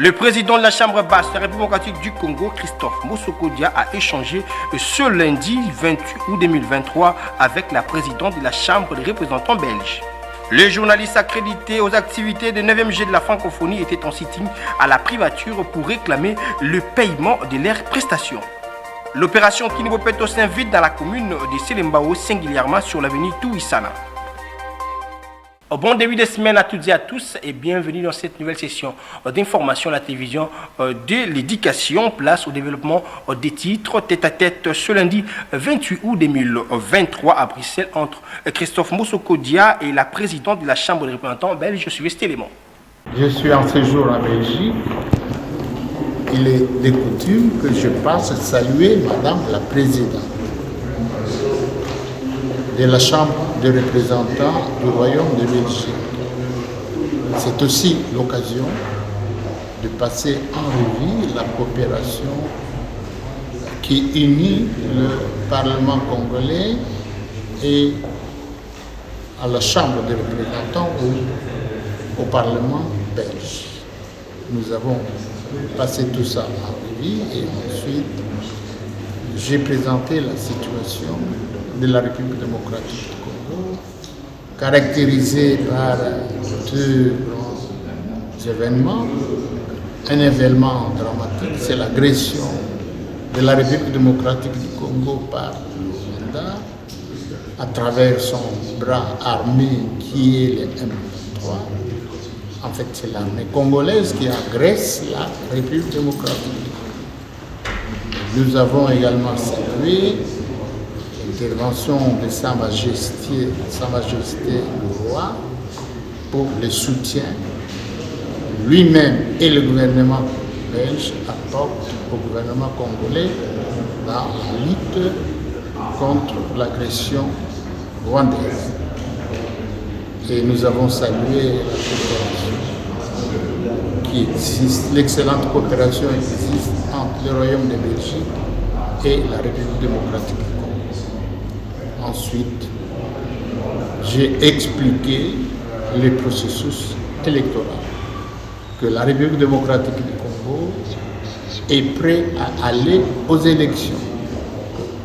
Le président de la Chambre basse de la République démocratique du Congo, Christophe Mosokodia, a échangé ce lundi 28 août 2023 avec la présidente de la Chambre des représentants belges. Le journaliste accrédité aux activités de 9e G de la francophonie était en sitting à la privature pour réclamer le paiement de leurs prestations. L'opération Kinibopeto s'invite dans la commune de Selembao, singulièrement sur l'avenue Touissana. Bon début de semaine à toutes et à tous et bienvenue dans cette nouvelle session d'information à la télévision de l'éducation. Place au développement des titres tête-à-tête ce lundi 28 août 2023 à Bruxelles entre Christophe Mosokodia et la présidente de la Chambre des représentants belge. Je suis cet élément. Je suis en séjour en Belgique. Il est de coutume que je passe saluer Madame la Présidente de la Chambre des représentants du Royaume de Belgique. C'est aussi l'occasion de passer en revue la coopération qui unit le Parlement congolais et à la Chambre des représentants ou au Parlement belge. Nous avons passé tout ça en revue et ensuite j'ai présenté la situation de la République démocratique du Congo, caractérisée par deux grands événements. Un événement dramatique, c'est l'agression de la République démocratique du Congo par le Rwanda à travers son bras armé qui est le M23. En fait, c'est l'armée congolaise qui agresse la République démocratique du Congo. Nous avons également salué l'intervention de Sa Majesté le Roi pour le soutien lui-même et le gouvernement belge apportent au gouvernement congolais dans la lutte contre l'agression rwandaise. Et nous avons salué la coopération qui existe, l'excellente coopération existe entre le Royaume de Belgique et la République démocratique du Congo. Ensuite, j'ai expliqué le processus électoral, que la République démocratique du Congo est prête à aller aux élections.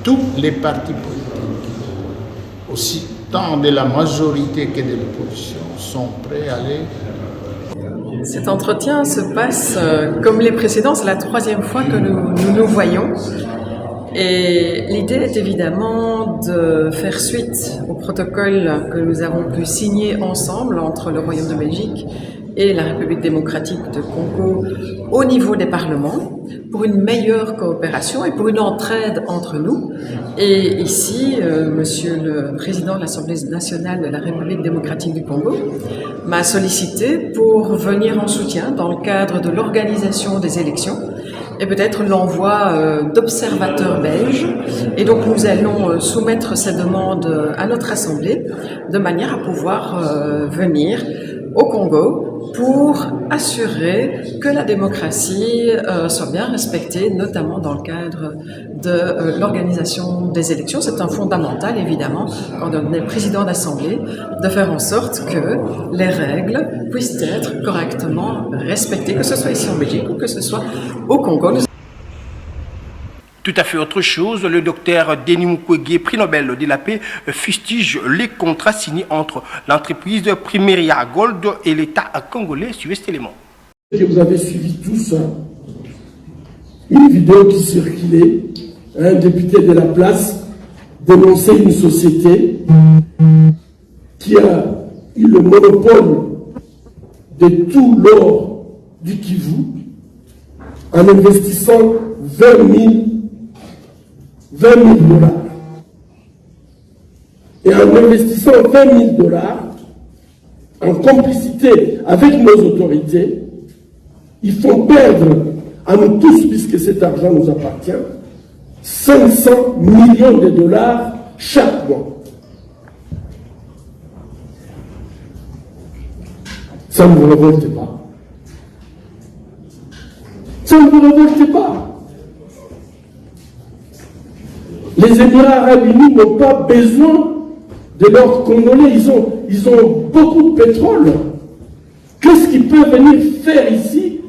Tous les partis politiques, aussi tant de la majorité que de l'opposition, sont prêts à aller. Cet entretien se passe comme les précédents, c'est la troisième fois que nous voyons. Et l'idée est évidemment de faire suite au protocole que nous avons pu signer ensemble entre le Royaume de Belgique et la République démocratique de Congo au niveau des parlements pour une meilleure coopération et pour une entraide entre nous. Et ici, Monsieur le Président de l'Assemblée nationale de la République démocratique du Congo m'a sollicité pour venir en soutien dans le cadre de l'organisation des élections et peut-être l'envoi d'observateurs belges. Et donc nous allons soumettre ces demandes à notre Assemblée de manière à pouvoir venir au Congo pour assurer que la démocratie soit bien respectée, notamment dans le cadre de l'organisation des élections. C'est un fondamental, évidemment, quand on est président d'Assemblée, de faire en sorte que les règles puissent être correctement respectées, que ce soit ici en Belgique ou que ce soit au Congo. Tout à fait autre chose, le docteur Denis Mukwege, prix Nobel de la paix, fustige les contrats signés entre l'entreprise Primeria Gold et l'État congolais. Suivez cet élément. Vous avez suivi tous une vidéo qui circulait, un député de la place dénonçait une société qui a eu le monopole de tout l'or du Kivu en investissant 20 000 $. Et en investissant 20 000 $, en complicité avec nos autorités, ils font perdre à nous tous, puisque cet argent nous appartient, 500 millions de dollars chaque mois. Ça ne vous révolte pas. Ça ne vous révolte pas. Les Émirats arabes unis n'ont pas besoin de leurs Congolais. Ils ont beaucoup de pétrole. Qu'est-ce qu'ils peuvent venir faire ici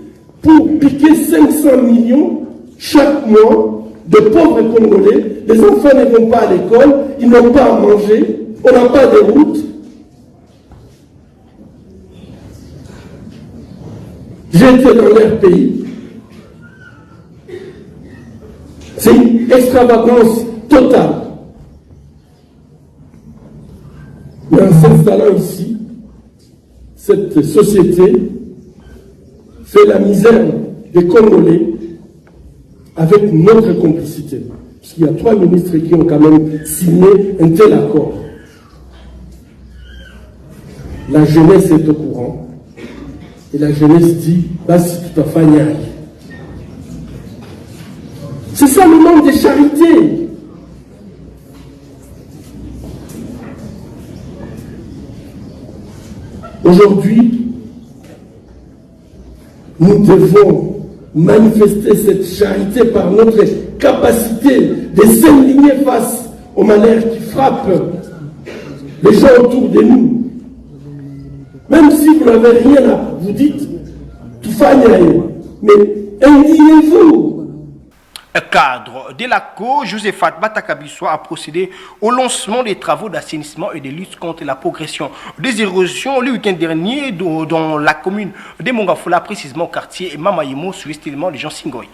pour piquer 500 millions chaque mois de pauvres Congolais. Les enfants ne vont pas à l'école, ils n'ont pas à manger, on n'a pas de route. J'étais dans leur pays. C'est une extravagance totale. Mais en s'installant ici, cette société fait la misère des Congolais avec notre complicité. Parce qu'il y a 3 ministres qui ont quand même signé un tel accord. La jeunesse est au courant. Et la jeunesse dit, basi tutafanya. C'est ça le manque de charité. Aujourd'hui, nous devons manifester cette charité par notre capacité de s'indigner face aux malheurs qui frappent les gens autour de nous. Même si vous n'avez rien à vous dites, tout fait, mais indignez-vous. Cadre de l'ACO, Josephat Batakabiswa a procédé au lancement des travaux d'assainissement et de lutte contre la progression des érosions le week-end dernier dans la commune de Mongafula, précisément au quartier Mamayemo, sous l'élément de Jean Singoy.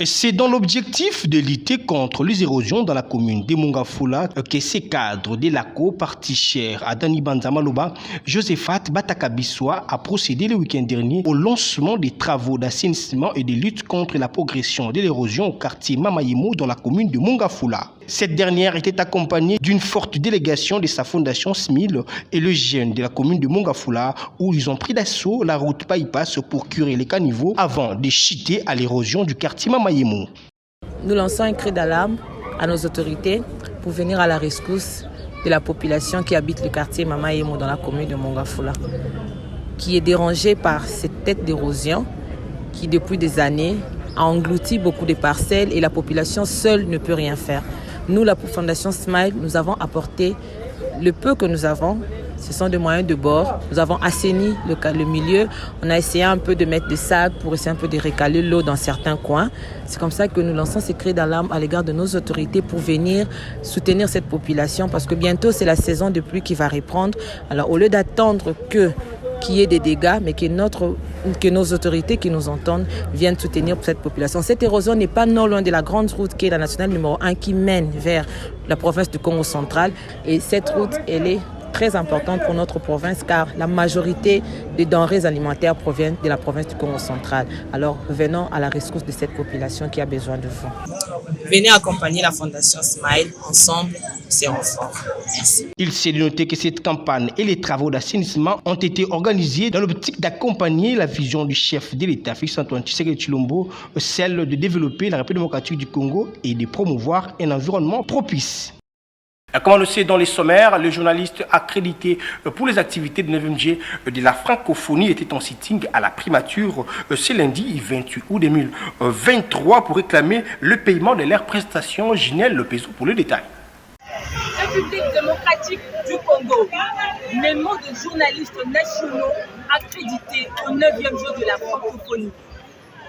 Et c'est dans l'objectif de lutter contre les érosions dans la commune de Mongafula que ces cadres de l'ACO, parti cher à Dani Banzamaloba, Josephat Batakabiswa a procédé le week-end dernier au lancement des travaux d'assainissement et de lutte contre la progression de l'érosion au quartier Mamayemo dans la commune de Mongafula. Cette dernière était accompagnée d'une forte délégation de sa fondation SMIL et le jeune de la commune de Mongafula où ils ont pris d'assaut la route Païpas pour curer les caniveaux avant de chuter à l'érosion du quartier Mamayemo. Nous lançons un cri d'alarme à nos autorités pour venir à la rescousse de la population qui habite le quartier Mamayemo dans la commune de Mongafula, qui est dérangée par cette tête d'érosion qui depuis des années a englouti beaucoup de parcelles et la population seule ne peut rien faire. Nous, la Fondation Smile, nous avons apporté le peu que nous avons. Ce sont des moyens de bord. Nous avons assaini le milieu. On a essayé un peu de mettre des sacs pour essayer un peu de récaler l'eau dans certains coins. C'est comme ça que nous lançons ces cris d'alarme à l'égard de nos autorités pour venir soutenir cette population parce que bientôt, c'est la saison de pluie qui va reprendre. Alors, au lieu d'attendre qu'il y ait des dégâts, mais que nos autorités qui nous entendent viennent soutenir cette population. Cette érosion n'est pas non loin de la grande route qui est la nationale numéro 1 qui mène vers la province du Congo central. Et cette route, elle est très importante pour notre province car la majorité des denrées alimentaires proviennent de la province du Congo central. Alors venons à la rescousse de cette population qui a besoin de vous. Venez accompagner la Fondation Smile, ensemble, c'est fort. Merci. Il s'est noté que cette campagne et les travaux d'assainissement ont été organisés dans l'optique d'accompagner la vision du chef de l'État, Félix-Antoine Tshisekedi Tshilombo, celle de développer la République démocratique du Congo et de promouvoir un environnement propice. Comme on le sait dans les sommaires, le journaliste accrédité pour les activités de 9e de la francophonie était en sitting à la primature ce lundi 28 août 2023 pour réclamer le paiement de leurs prestations. Ginelle Lopezo pour le détail. République démocratique du Congo, les mots de journalistes nationaux accrédités au 9e jour de la francophonie.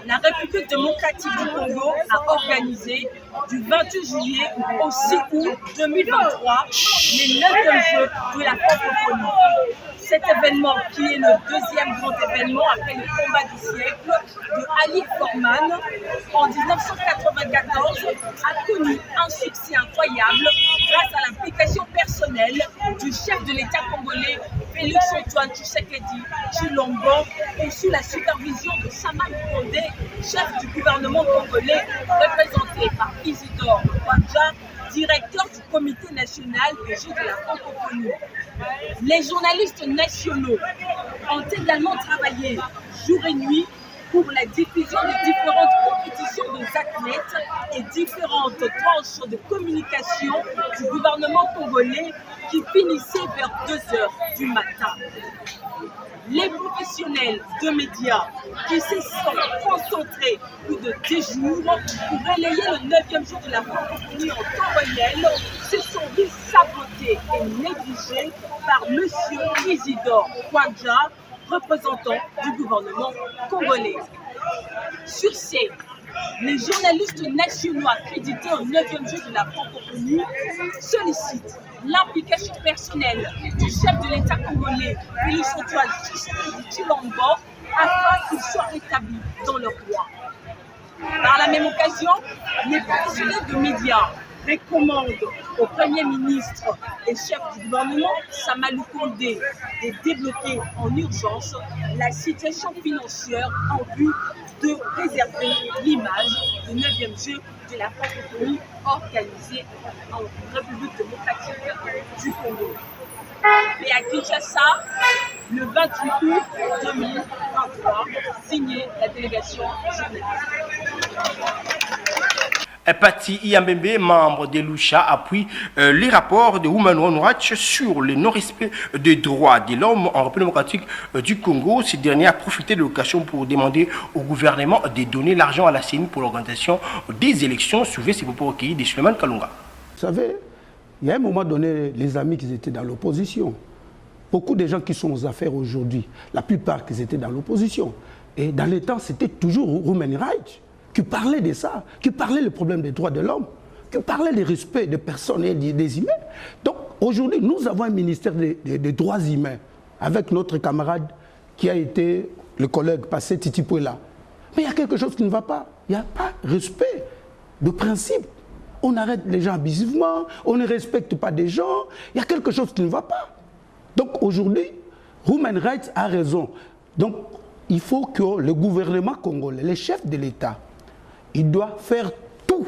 La République démocratique du Congo a organisé du 28 juillet au 6 août 2023 les 9e Jeux de la francophonie. Cet événement, qui est le deuxième grand événement après le combat du siècle de Ali Forman en 1994, a connu un succès incroyable grâce à l'implication personnelle du chef de l'État congolais Félix-Antoine Tshisekedi Tshilombo et sous la supervision de Sama Lukonde, chef du gouvernement congolais, représenté par Isidore Kwanja, directeur du comité national des Jeux de la francophonie. Les journalistes nationaux ont également travaillé jour et nuit pour la diffusion de différentes compétitions de athlètes et différentes tranches de communication du gouvernement congolais qui finissaient vers 2 heures du matin. Les professionnels de médias qui se sont concentrés plus de 10 jours pour relayer le 9e jour de la francophonie en temps réel se sont vus sabotés et négligés par M. Isidore Kwanja, représentant du gouvernement congolais. Sur ces, les journalistes nationaux accrédités au 9e jeu de la francophonie sollicitent l'implication personnelle du chef de l'État congolais, Félix-Antoine Tshilombo, afin qu'il soit rétabli dans leur droit. Par la même occasion, les professionnels de médias recommandent au Premier ministre et chef du gouvernement, Samalou Kondé, de débloquer en urgence la situation financière en vue de préserver l'image du 9e jeu de la francophonie organisé en République démocratique du Congo. Et à Kinshasa, le 28 août 2023, signé la délégation journaliste. Pati Iyambembe, membre de l'UCHA, appuie les rapports de Women Watch sur le non-respect des droits de l'homme en République démocratique du Congo. Ce dernier a profité de l'occasion pour demander au gouvernement de donner l'argent à la CENI pour l'organisation des élections. Suivez ces propos recueillis de Suleiman Kalunga. Vous savez, il y a un moment donné, les amis qui étaient dans l'opposition, beaucoup de gens qui sont aux affaires aujourd'hui, la plupart qui étaient dans l'opposition. Et dans les temps, c'était toujours Women Rights qui parlait de ça, qui parlait du problème des droits de l'homme, qui parlait du respect des personnes et des humains. Donc aujourd'hui, nous avons un ministère des droits humains avec notre camarade qui a été le collègue passé Titi Pouela. Mais il y a quelque chose qui ne va pas. Il n'y a pas de respect de principe. On arrête les gens abusivement, on ne respecte pas des gens, il y a quelque chose qui ne va pas. Donc aujourd'hui, Women Rights a raison. Donc il faut que le gouvernement congolais, les chefs de l'État, il doit faire tout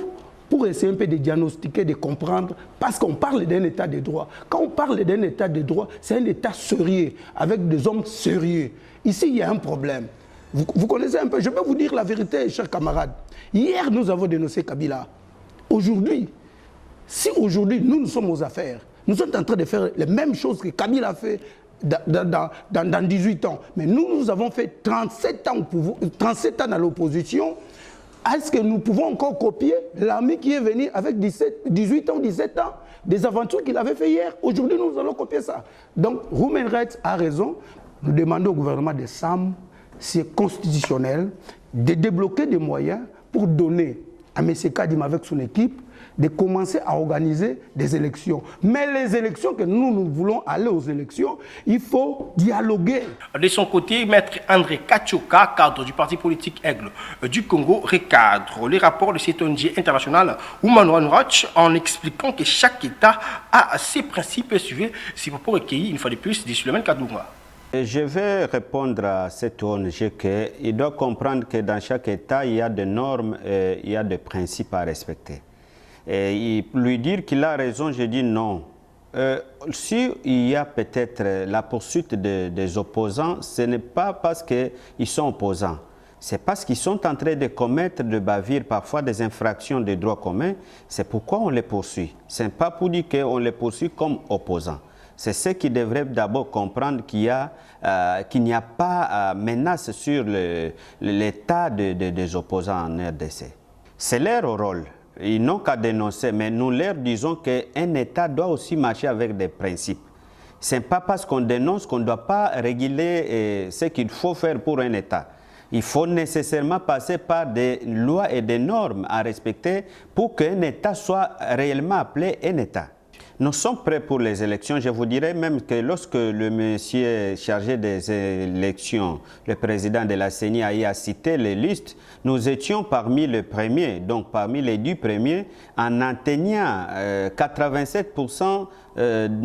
pour essayer un peu de diagnostiquer, de comprendre, parce qu'on parle d'un état de droit. Quand on parle d'un état de droit, c'est un état sérieux, avec des hommes sérieux. Ici, il y a un problème. Vous connaissez un peu, je peux vous dire la vérité, chers camarades. Hier, nous avons dénoncé Kabila. Aujourd'hui, si aujourd'hui, nous sommes aux affaires, nous sommes en train de faire les mêmes choses que Kabila a fait dans 18 ans. Mais nous avons fait 37 ans dans l'opposition. Est-ce que nous pouvons encore copier l'ami qui est venu avec 18 ans, 17 ans, des aventures qu'il avait fait hier? Aujourd'hui, nous allons copier ça. Donc, Women Rights a raison. Nous demandons au gouvernement de SAM, c'est constitutionnel, de débloquer des moyens pour donner à M. Kadim avec son équipe de commencer à organiser des élections. Mais les élections que nous voulons aller aux élections, il faut dialoguer. De son côté, Maître André Kachoka, cadre du parti politique Aigle du Congo, recadre les rapports de cette ONG internationale Women Watch en expliquant que chaque État a ses principes et suivre ses propos recueillis une fois de plus de Suleiman Kadunga. Je vais répondre à cette ONG qu'il doit comprendre que dans chaque État, il y a des normes et il y a des principes à respecter. Et lui dire qu'il a raison, je dis non. S'il y a peut-être la poursuite des opposants, ce n'est pas parce qu'ils sont opposants. C'est parce qu'ils sont en train de commettre de bavures, parfois des infractions de droits communs. C'est pourquoi on les poursuit. Ce n'est pas pour dire qu'on les poursuit comme opposants. C'est ce qui devrait d'abord comprendre qu'il n'y a pas menace sur l'état des opposants en RDC. C'est leur rôle. Ils n'ont qu'à dénoncer, mais nous leur disons qu'un État doit aussi marcher avec des principes. Ce n'est pas parce qu'on dénonce qu'on ne doit pas réguler ce qu'il faut faire pour un État. Il faut nécessairement passer par des lois et des normes à respecter pour qu'un État soit réellement appelé un État. Nous sommes prêts pour les élections. Je vous dirais même que lorsque le monsieur chargé des élections, le président de la CENI a cité les listes, nous étions parmi les premiers, donc parmi les 10 premiers, en atteignant 87%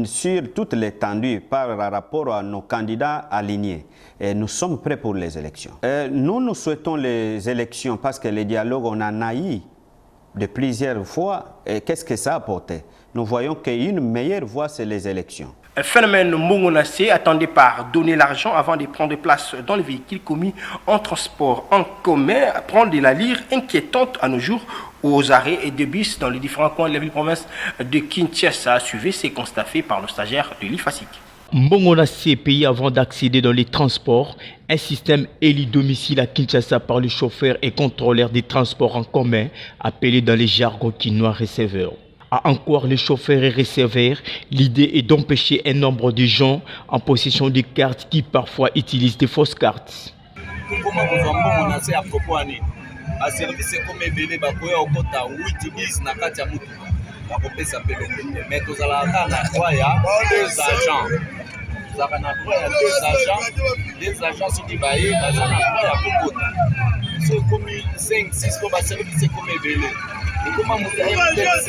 sur toute l'étendue par rapport à nos candidats alignés. Et nous sommes prêts pour les élections. Nous souhaitons les élections parce que les dialogues, on en a eu de plusieurs fois. Et qu'est-ce que ça a apporté? Nous voyons qu'une meilleure voie, c'est les élections. Un phénomène Mongonacé attendait par donner l'argent avant de prendre place dans les véhicules commis en transport en commun prend de l'allure inquiétante à nos jours aux arrêts et de bus dans les différents coins de la ville-province de Kinshasa. Suivez ces constats faits par le stagiaire de l'IFASIC. Mbongonacé paye avant d'accéder dans les transports, un système élu domicile à Kinshasa par le chauffeur et contrôleur des transports en commun, appelé dans les jargons quinois receveurs. À encore les chauffeurs et receveurs, l'idée est d'empêcher un nombre de gens en possession de cartes qui parfois utilisent des fausses cartes. comment vous en bon à propos à ba service comme ebele ba koya okota 8 10 na kati ya mutu ba kopesa pelo mais tozala na droit ya 2 agents zaka na droit ya 2 agents qui baye baza na droit ya kokota so comme 5 6 ko ba service comme ebele et comment mutu RTNC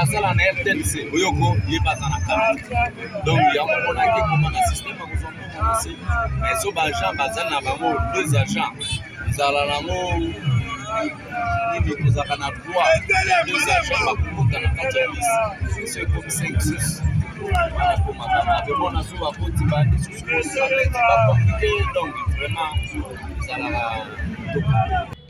asala na RTNC oyoko ye baza na carte donc ya mona ke comment na système ba kozomba mais so ba agent baza na bango 2 agents zala nango nini kozaka na droit 2 agents bakokuta na kati ya lisi so comme 5 6 anakomaka bemona so bakoti bandisusu bakomplike donc vraiment ezalaka.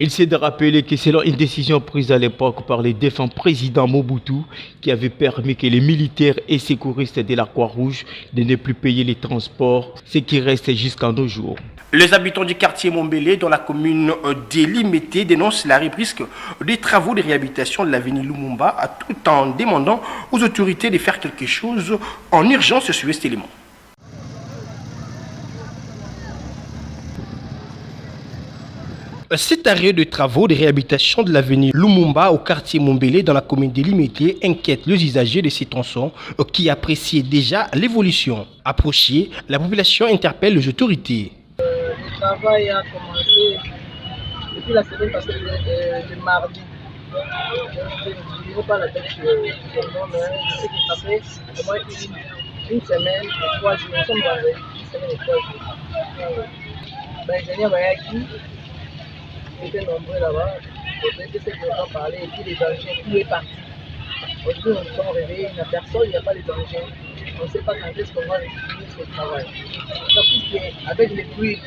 Il s'est de rappeler que selon une décision prise à l'époque par le défunt président Mobutu, qui avait permis que les militaires et secouristes de la Croix-Rouge de ne plus payer les transports, ce qui reste jusqu'à nos jours. Les habitants du quartier Mombélé, dans la commune d'Elimété, dénoncent la reprise des travaux de réhabilitation de l'avenue Lumumba, tout en demandant aux autorités de faire quelque chose en urgence sur cet élément. Cet arrêt de travaux de réhabilitation de l'avenue Lumumba au quartier Mombélé dans la commune d'Elimété inquiète les usagers de ces tronçons qui appréciaient déjà l'évolution. Approchée, la population interpelle les autorités. Le travail a commencé depuis la semaine passée de mardi. Je ne veux pas la tête sur le nom, mais je sais que ça fait au moins une semaine et 3 jours. Nous sommes vendredi, une semaine et 3 jours. L'ingénieur Bayaki était nombreux là-bas. Peut-être que c'est qu'on va parler et puis les dangers, tout est parti. Aujourd'hui, nous sommes réveillés, il n'y a personne, il n'y a pas de danger. On ne sait pas quand est-ce qu'on va finir ce travail. Ça plus qu'avec les pluies.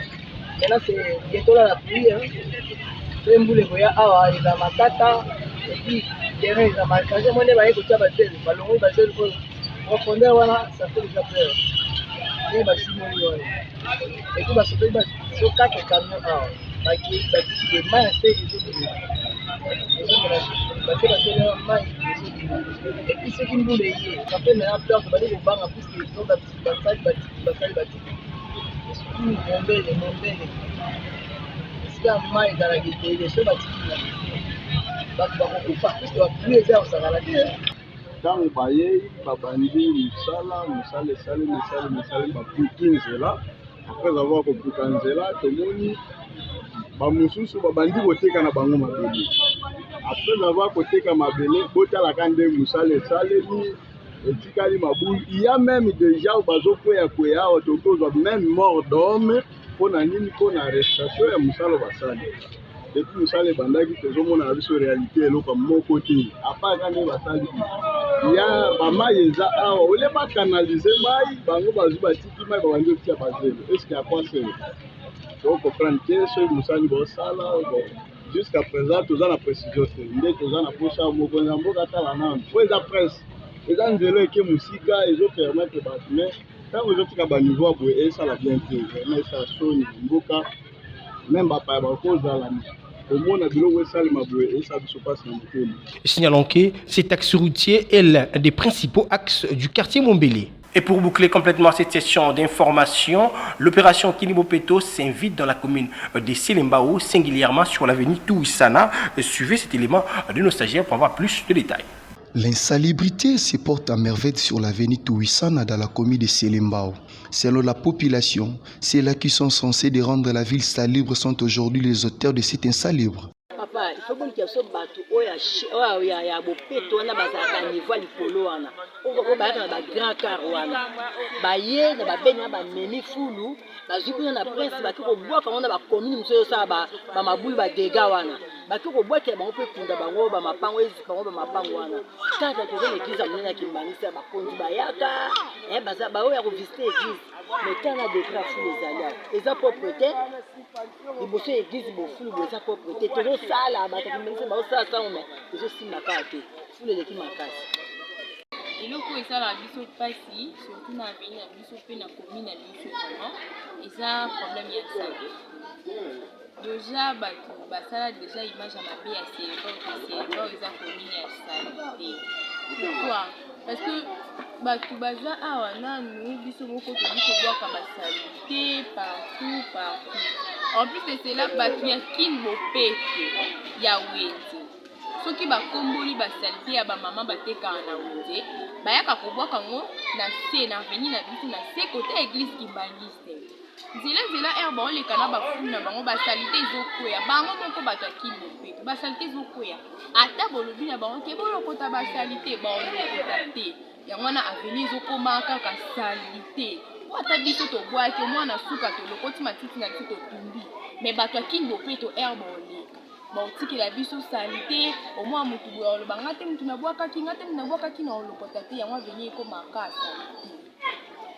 Maintenant, c'est bientôt là la pluie. C'est un bout de voyage, il y a ma tata, et puis terrain, il y a ma cage. Moi, je vais écouter ma tête. Ballon, il va se le profondeur, voilà, ça fait déjà peur. Et il va se mourir. Et puis, il va se faire 4 camions. Qui est mal fait, et puis ce qui nous dit, ça fait maintenant peur de aller au banc en plus qu'ils ont des batailles. C'est un mal dans la gueule, les choses ntango bayei babandi misala esali bapuki nzela après avoir kopuka nzela tomoni bamosusu babandi koteka na bango mabele après avoir koteka mabele botalaka nde mosala esalemi etikali mabulu iya même déjà bazokweya awa tokozwa même mort d'homme mpona nini mpona arrestation ya mosala basali depuis mosala ebandaki tozomona na biso réalité eloko moko te apaka nde basali ya bamai eza awa ole bakanalize mai bango bazwi batiki mai babandi kotia bazelo eske akwasele comprendre que ce musani bosala jusqu'à présent toza na précision te nde toza na posa mokonzi ya mboka atala nano po eza presse eza nzela eke mosika ezopermettre bato mais ntango ezotika baniveau ya boye esala bien te vraiment esala soni mboka même bapaya bakozala komona biloko esalema boye esala biso mpasi na motema. Signalons que cet axe routier est l'un des principaux axes du quartier Mombélé. Et pour boucler complètement cette session d'information, l'opération Kinibopeto s'invite dans la commune de Selembao, singulièrement sur l'avenue Touissana. Suivez cet élément de nos stagiaires pour avoir plus de détails. L'insalubrité se porte à merveille sur l'avenue Touissana dans la commune de Selembao. Selon la population, ceux-là qui sont censés de rendre la ville salubre sont aujourd'hui les auteurs de cet insalubre. Papa, il faut que so bato oya ya bopeto wana bazaka niveau likolo wana. Oko ba na ba grand car wana. Ba ye na ba benya ba meni fulu, ba zikuna na prince ba ko boka wana ba commune mso sa ba mabulu ba dega wana. Ba ko boka ba mpe kunda bango ba mapango ezika bango ba mapango wana. Kaka ko na église amena kimbanisa ba kondi ba yaka, baza ba oya ko visiter église. Mais quand on a des graphes les alliés, les propreté, les bosses églises, les fous, les propreté, tout ça là, bah t'as commencé bah ça ça on met, les aussi ma carte, fous les équipes ma carte. Et le coup ça la biso passi, surtout na venir la biso pe na commune na biso vraiment, et ça problème y a ça. Déjà bah ça déjà image à ma bien c'est bon ils a commune à ça. Pourquoi? Parce que bato baza awa nanu biso moko tobi kobwaka basalite partout En plus de cela, bato ya kin bopeto ya wenze. Soki bakomboli basalite ya bamama batekaka na wenze, bayaka kobwaka ngo na se na veni na biso na se kote ya église kimbangiste. Nzela herbe oleka na bafulu na bango basalite ezokweya bango moko bato ya kin bopeto basalite ezokweya ata bolobi na bango ke bolokota basalite baolokota te yango wana aveni ezokoma kaka salite po ata biso tobwaki omwana suka tolokoti matiti na biso totumbi me bato ya kin bopeto herbe oleka baotikela biso salite omwa motu boye oloba nga te motu nabwakaki nga te motu nabwakaki na olokota te yango aveni ekomaka salite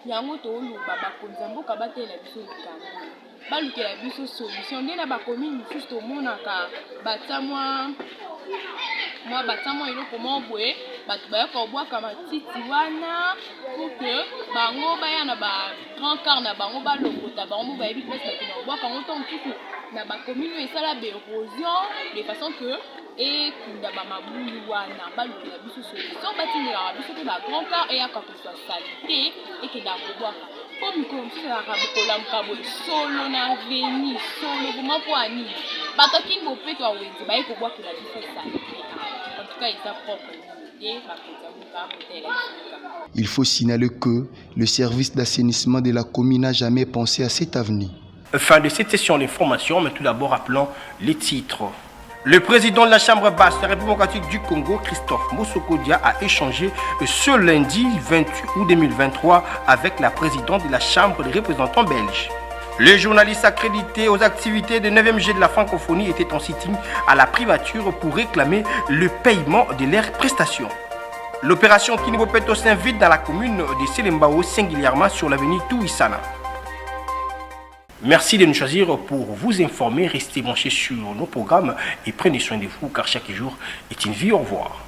yango toloba bakonzi ya mboka batela biso likambo balukela biso solution nde na bakomine mosusu tomonaka batia mwa eloko moko boye bato bayaka kobwaka matiti wana pour que bango baya na bagrand car na bango balokota bango mo bayebi place bakena kobwaka ngo ntongo mosusu na bakomine oyo esala baérosion de façon que ekunda bamabulu wana balukela biso solution batindelaka biso mpe bagrand car eyaka kozwa salite ekendaka kobwaka po mikolo mosusu ezalaka kolamuka boye solo na veni solo vraimen po anini bato akini bopeto ya wenze baye kobwakela biso salite en tout cas eza propre te bakonzi ya mboka akotela bisika. Il faut signaler que le service d'assainissement de la commune n'a jamais pensé à cet avenir. Fin de cette session d'information, mais tout d'abord appelons les titres. Le président de la Chambre basse de la République démocratique du Congo, Christophe Moussokodia, a échangé ce lundi 28 août 2023 avec la présidente de la Chambre des représentants belges. Les journalistes accrédités aux activités de 9e G de la francophonie étaient en sitting à la privature pour réclamer le paiement de leurs prestations. L'opération Kinibopeto s'invite dans la commune de Selembao, singulièrement sur l'avenue Touissana. Merci de nous choisir pour vous informer. Restez branchés sur nos programmes et prenez soin de vous car chaque jour est une vie. Au revoir.